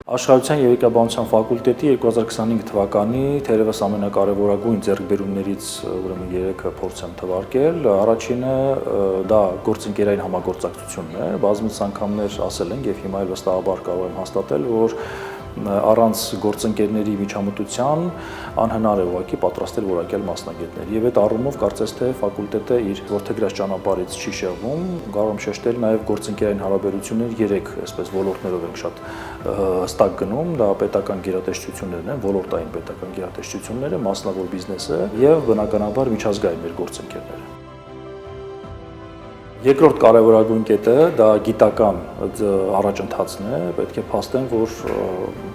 Աշխարհության երեխաբանության ֆակուլտետի 2025 թվականի թերևս ամենակարևորագույն ձեռքբերումներից ուրեմն 3-ը փորձ եմ թվարկել։ Առաջինը դա գործընկերային համագործակցությունն է։ Բազմիցս անգամներ ասել ենք եւ հիմա էլ վստահաբար կարող եմ հաստատել, որ առանց գործընկերների միջամտության անհնար է ուղղակի պատրաստել որակյալ մասնագետներ։ Եվ այդ առումով կարծես թե ֆակուլտետը իր որդեգրած ճանապարհից չի շեղվում, կարող եմ շեշտել նաև գործընկերային հարաբերություններ 3 այսպես ոլորտներով ենք շատ հստակ գնում, դա պետական գերատեսչություններն են, ոլորտային պետական գերատեսչությունները, մասնավոր բիզնեսը եւ բնականաբար միջազգային մեր գործընկերները։ Երկրորդ կարևորագույն կետը դա գիտական առաջընթացն է, պետք է փաստեն, որ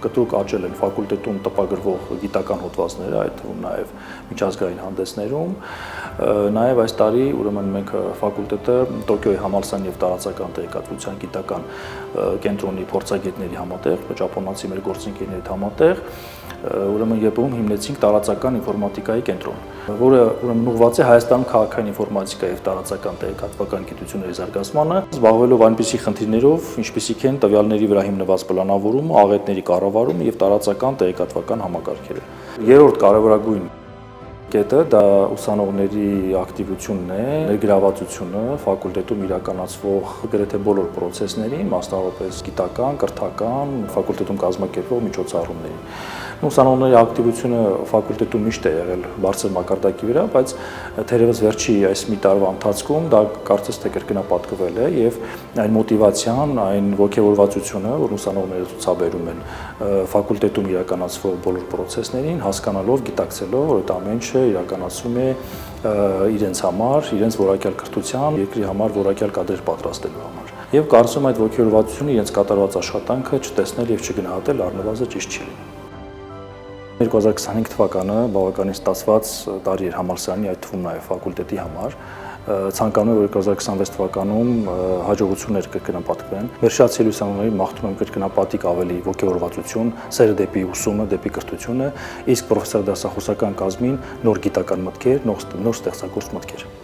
կտրուկ աճել են ֆակուլտետում տպագրվող գիտական հոդվածները, այդ թվում նաև միջազգային հանդեսներում, նաև այս տարի ուրեմն մենք ֆակուլտետը Տոկիոյի համալսարանի եւ տարածական տեղեկատվության գիտական կենտրոնի փորձագետների համատեղ, ճապոնացի մեր գործընկերների համատեղ ուրեմն ԵՊ-ում հիմնեցինք տարածական ինֆորմատիկայի կենտրոն, որը ուրեմն ուղղված է Հայաստանում քաղաքային ինֆորմատիկայի եւ տարածական տեղեկատվական գիտությունների զարգացմանը, զբաղվելով այնպիսի խնդիրներով, ինչպիսիք են տվյալների վրա հիմնված պլանավորումը, աղետների կառավարումը եւ տարածական տեղեկատվական համակարգերը։ Երրորդ կարևորագույն կետը դա ուսանողների ակտիվությունն է, ներգրավվածությունը ֆակուլտետում իրականացվող գրեթե բոլոր process-ներին, մասնավորապես գիտական, կրթական, ֆակուլտետում կազմակերպվող միջոցառումներին։ Ուսանողների ակտիվությունը ֆակուլտետում միշտ է եղել բարձր մակարդակի վրա, բայց թերևս վերջի այս մի տարվա ընթացքում դա կարծես թե կրկնապատկվել է եւ այն մոտիվացիան, այն ոգևորվածությունը, որ ուսանողները ցուցաբերում են ֆակուլտետում իրականացվող բոլոր process-ներին, հասկանալով, գիտակցելով, որ այդ ամեն ինչը իրականացում է իրենց համար, իրենց որակյալ կրթության, երկրի համար որակյալ կադրեր պատրաստելու համար։ Եվ կարծում եմ այդ ոգևորվածությունը իրենց կատարված աշխատանքը չտեսնել եւ չգնահատել առնվազն ճիշտ չի լինի։ 2025 թվականը բավականին ստացված տարի էր համալսարանի, այդ թվում նաև ֆակուլտետի համար։ Ցանկանում եմ, որ 2026 թվականում հաջողություններ կրկնապատկվեն։ Վերջացել ուսանողներին մաղթում եմ կրկնապատիկ ավելի ոգևորվածություն, սերը դեպի ուսումը, դեպի կրթությունը, իսկ պրոֆեսոր դասախոսական կազմին նոր գիտական մտքեր, նոր ստեղծագործ մտքեր։